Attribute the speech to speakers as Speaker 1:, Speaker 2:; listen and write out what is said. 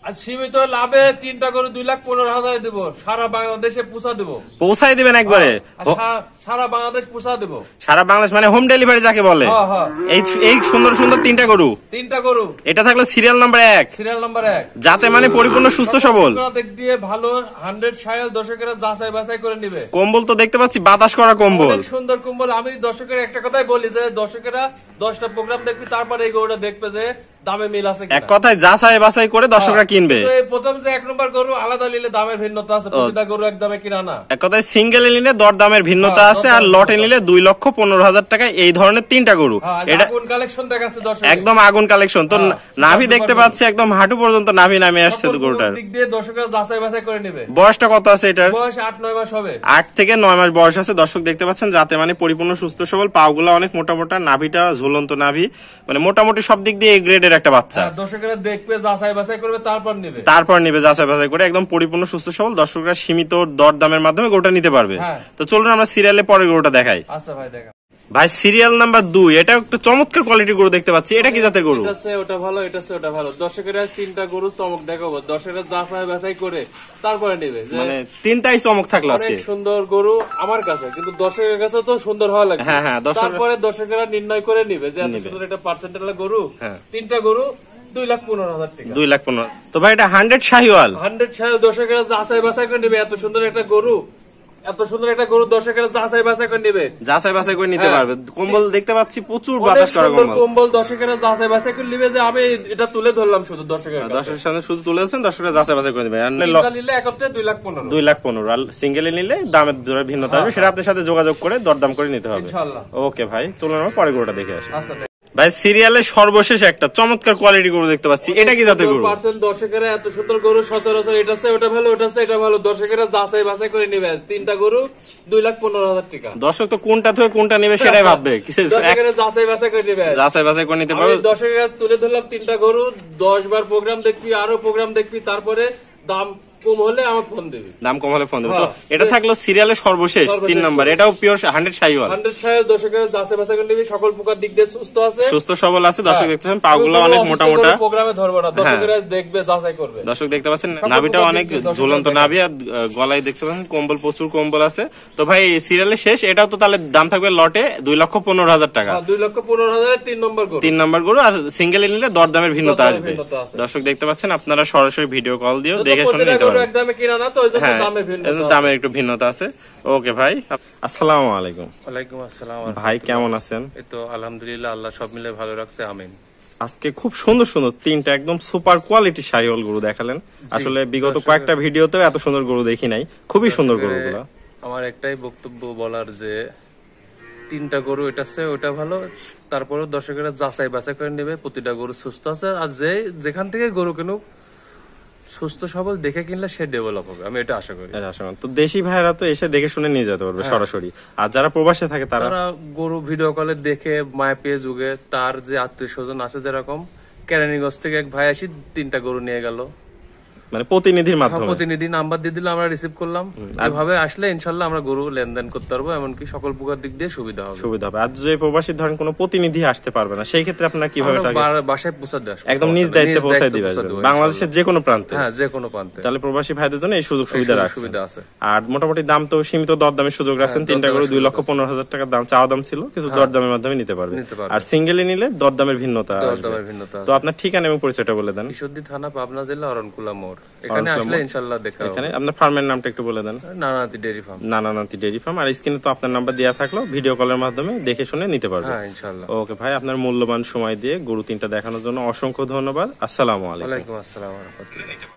Speaker 1: আর সীমিত লাভে 3টা গরু 2,15,000 দেব, সারা বাংলাদেশে
Speaker 2: পৌঁছাই দিবেন একবারে,
Speaker 1: সারা বাংলাদেশ পৌঁছা দেব।
Speaker 2: সারা বাংলাদেশ মানে হোম ডেলিভারি যাকে বলে। এই সুন্দর সুন্দর 3টা গরু, এটা থাকলো সিরিয়াল নাম্বার 1, যাতে মানে পরিপূর্ণ সুস্থ সবল,
Speaker 1: দিক দিয়ে ভালো 100 সায়াল দর্শকেরা যাচাই বাছাই করে নিবে।
Speaker 2: কম্বল তো দেখতে পাচ্ছি বাতাস করা কম্বল,
Speaker 1: অনেক সুন্দর কম্বল। আমি দর্শকের একটা কথাই বলি যে দর্শকেরা 10টা প্রোগ্রাম দেখবি, তারপরে এই গরুটা দেখবে যে দামে মিল আছে কিনা।
Speaker 2: এক কথায় যাচাই বাছাই করে দর্শকরা কিনবে।
Speaker 1: প্রথম যে 1 নম্বর গরু আলাদা নিলে দামের ভিন্নতা আছে, প্রতিটা গরু একদমে কিনা না।
Speaker 2: এক কথায় সিঙ্গেলে নিলে দর দামের ভিন্নতা আছে, আর লটে নিলে 2,15,000 টাকা এই ধরনের 3টা গরু।
Speaker 1: এটা আগুন কালেকশন দেখাচ্ছে দর্শক,
Speaker 2: একদম আগুন কালেকশন। তো নাভি দেখতে পাচ্ছি একদম হাঁটু পর্যন্ত নাভি নামে আসছে গরুটার।
Speaker 1: দিক দিয়ে দর্শকরা যাচাই বাছাই করে নেবে।
Speaker 2: বয়সটা কত আছে এটার?
Speaker 1: বয়স 8-9 মাস হবে।
Speaker 2: 8 থেকে 9 মাস বয়স আছে। দর্শক দেখতে পাচ্ছেন যাতে মানে পরিপূর্ণ সুস্থ সবল, পাগুলা অনেক মোটা মোটা, নাভিটা ঝুলন্ত নাভি, মানে মোটামুটি সব দিক দিয়ে এই গ্রেডের একটা বাচ্চা।
Speaker 1: দর্শকরা দেখবে, যাচাই বাছাই করবে,
Speaker 2: তারপর নিবে যাচাই বাছাই করে, একদম পরিপূর্ণ সুস্থ সবল। দর্শকরা সীমিত দর দামের মাধ্যমে গরুটা নিতে পারবে। তো চলুন আমরা সিরিয়ালে পরে গরুটা দেখাই।
Speaker 1: আচ্ছা ভাই দেখা।
Speaker 2: ভাই সিরিয়াল নাম্বার 2, এটা একটু চমৎকার কোয়ালিটির গরু দেখতে পাচ্ছি। এটা কি জাতের গরু?
Speaker 1: এটা আছে ওটা ভালো, এটা আছে ওটা ভালো। দর্শকেরা 3টা গরু চমক দেখাবো, দর্শকেরা যাচাই বাছাই করে তারপরে নেবে।
Speaker 2: মানে 3টাই চমক থাকলো আজকে।
Speaker 1: অনেক সুন্দর গরু আমার কাছে, কিন্তু দর্শকের কাছে তো সুন্দর হওয়া লাগবে।
Speaker 2: হ্যাঁ,
Speaker 1: তারপরে দর্শকেরা নির্ণয় করে নেবে যে এত সুন্দর একটা পার্সেন্টেজ গরু। 3টা গরু 2,15,000 টাকা।
Speaker 2: 2,15,000। তো ভাই এটা 100 শাহিওয়াল।
Speaker 1: 100 শাহিওয়াল দর্শকেরা যাচাই বাছাই করে নেবে। এত সুন্দর একটা গরু দর্শকেরা যাচাই বাছাই করে নেবে,
Speaker 2: যাচাই বাছাই করে নিতে পারবে। কম্বল দেখতে পাচ্ছি প্রচুর বাতাস করা
Speaker 1: কম্বল। দর্শকেরা যাচাই বাছাই করে নেবে, যে আমি এটা তুলে ধরলাম শুধু দর্শকের
Speaker 2: সামনে, শুধু তুলেছেন, দর্শকরা যাচাই বাছাই করে নেবে।
Speaker 1: নিলে একত্রে 2,15,000,
Speaker 2: 2,15,000। আর সিঙ্গেলে নিলে দামের ভিন্নতা হবে, সেটা আপনার সাথে যোগাযোগ করে দরদাম করে নিতে হবে
Speaker 1: ইনশাআল্লাহ।
Speaker 2: ওকে ভাই, চলুন আমরা পরে গরুটা দেখে আসি।
Speaker 1: আচ্ছা
Speaker 2: ভাই সিরিয়ালে সর্বশেষ একটা চমৎকার কোয়ালিটি গরু দেখতে পাচ্ছি। এটা কি জাতের গরু?
Speaker 1: দর্শকেরা এত সুন্দর গরু সচরাচর এটা আছে ওটা ভালো, ওটা আছে এটা ভালো, দর্শকেরা যাচাই বাছাই করে নেবে। 3টা গরু 2,15,000 টাকা।
Speaker 2: দর্শক তো কোনটা থেকে কোনটা নেবে সেটাই ভাববে,
Speaker 1: যাচাই বাছাই করে নেবে,
Speaker 2: যাচাই বাছাই করে নিতে পারবে।
Speaker 1: দর্শকের কাছে তুলে ধরলাম 3টা গরু, 10 বার প্রোগ্রাম দেখবি, আরো প্রোগ্রাম দেখবি, তারপরে দাম কম হলে আমার ফোন দেবে,
Speaker 2: দাম কম হলে ফোন দেবে। তো এটা থাকলো সিরিয়ালের সর্বশেষ 3 নাম্বার। এটাও পিওর 100 শাহিওয়াল।
Speaker 1: 100 শাহিওয়াল দর্শকেরা যাচাই বাছাই করে নেবে, সকল প্রকার দিক দিয়ে সুস্থ আছে,
Speaker 2: সুস্থ সবল আছে। দর্শক দেখতেছেন পাগুলো অনেক মোটা মোটা,
Speaker 1: প্রোগ্রামে ধরবো না, দর্শকেরা দেখবে যাচাই করবে।
Speaker 2: দর্শক দেখতে পাচ্ছেন নাভিটা অনেক ঝুলন্ত নাভি, আর গলায় দেখতে পাচ্ছেন কম্বল, প্রচুর কম্বল আছে। তো ভাই সিরিয়ালের শেষ, এটাও তো তাহলে দাম থাকবে লটে 2,15,000 টাকা।
Speaker 1: 2,15,000 3 নম্বর গরু।
Speaker 2: আর সিঙ্গেলে নিলে দরদামের ভিন্নতা আসবে। দর্শক দেখতে পাচ্ছেন, আপনারা সরাসরি ভিডিও কল দিয়েও দেখে শুনে নিতে পারবেন।
Speaker 1: একদমই কিনা না, তো
Speaker 2: দামের একটু ভিন্নতা আছে। ওকে ভাই, আসসালামু আলাইকুম।
Speaker 1: ওয়ালাইকুম আসসালাম
Speaker 2: ভাই, কেমন আছেন?
Speaker 1: এই তো আলহামদুলিল্লাহ, আল্লাহ সব মিলে ভালো রাখছে, আমিন।
Speaker 2: আজকে খুব সুন্দর সুন্দর 3টা একদম সুপার কোয়ালিটি শাহিওয়াল গরু দেখালেন। আসলে বিগত কয়েকটা ভিডিওতেও এত সুন্দর গরু দেখি নাই, খুবই সুন্দর গরুগুলো।
Speaker 1: আমার একটাই বক্তব্য বলার, যে 3টা গরু এটা আছে ওটা ভালো, তারপরে দর্শকেরা যাচাই বাছাই করে নেবে, প্রতিটা গরু সুস্থ আছে। আর যেখান থেকে গরু কিনুক সুস্থ সবল দেখে কিনলে সে ডেভেলপ হবে, আমি এটা আশা করি।
Speaker 2: তো দেশি ভাইরা তো এসে দেখে শুনে নিয়ে যেতে পারবে সরাসরি, আর যারা প্রবাসে থাকে তারা
Speaker 1: গরু ভিডিও কলে দেখে মায়া পেয়ে যুগে, তার যে আত্মীয় স্বজন আছে, যেরকম কেরানীগঞ্জ থেকে এক ভাই আসি 3টা গরু নিয়ে গেল,
Speaker 2: মানে প্রতিনিধির মাধ্যমে,
Speaker 1: প্রতিনিধি নাম্বার দিয়ে দিল, আমরা রিসিভ করলাম। এভাবে আসলে ইনশাল্লাহ আমরা গরু লেনদেন করতে পারবো, এমনকি সকল প্রকার দিক দিয়ে সুবিধা হবে।
Speaker 2: আর যে প্রবাসী ধরেন কোনো প্রতিনিধি আসতে পারবে না, সেই ক্ষেত্রে আপনারা কিভাবে
Speaker 1: বাসায় পৌঁছে দেওয়া,
Speaker 2: একদম নিজ দায়িত্বে পৌঁছে দিবেন বাংলাদেশের যে কোনো প্রান্তে?
Speaker 1: হ্যাঁ, যে কোনো প্রান্তে।
Speaker 2: তাহলে প্রবাসী ভাইদের জন্য এই সুযোগ সুবিধা আছে। আর মোটামুটি দাম তো সীমিত দরদামের সুযোগ রাখছেন। 3টা গরু 2,15,000 টাকা দাম, চাওয়া দাম ছিল, কিছু দরদামের মাধ্যমে নিতে পারবে। আর সিঙ্গেলে নিলে দরদামের ভিন্নতা। তো আপনার ঠিকানা এবং পরিচয়টা বলে দেন।
Speaker 1: ঈশ্বরদী থানা, পাবনা জেলা, অরণকুলা মোড়। এখানে আসলে ইনশাআল্লাহ দেখা হবে।
Speaker 2: এখানে আপনার ফার্মের নামটা একটু বলে দেন।
Speaker 1: Nananati dairy farm.
Speaker 2: Nananati dairy farm. আর স্ক্রিনে তো আপনার নাম্বার দেওয়া থাকলো, ভিডিও কলের মাধ্যমে দেখে শুনে নিতে পারবেন।
Speaker 1: হ্যাঁ, ইনশাআল্লাহ।
Speaker 2: ওকে ভাই, আপনার মূল্যবান সময় দিয়ে গরু 3টা দেখানোর জন্য অসংখ্য ধন্যবাদ। আসসালামু আলাইকুম।
Speaker 1: ওয়ালাইকুম আসসালাম ওয়া রাহমাতুল্লাহ।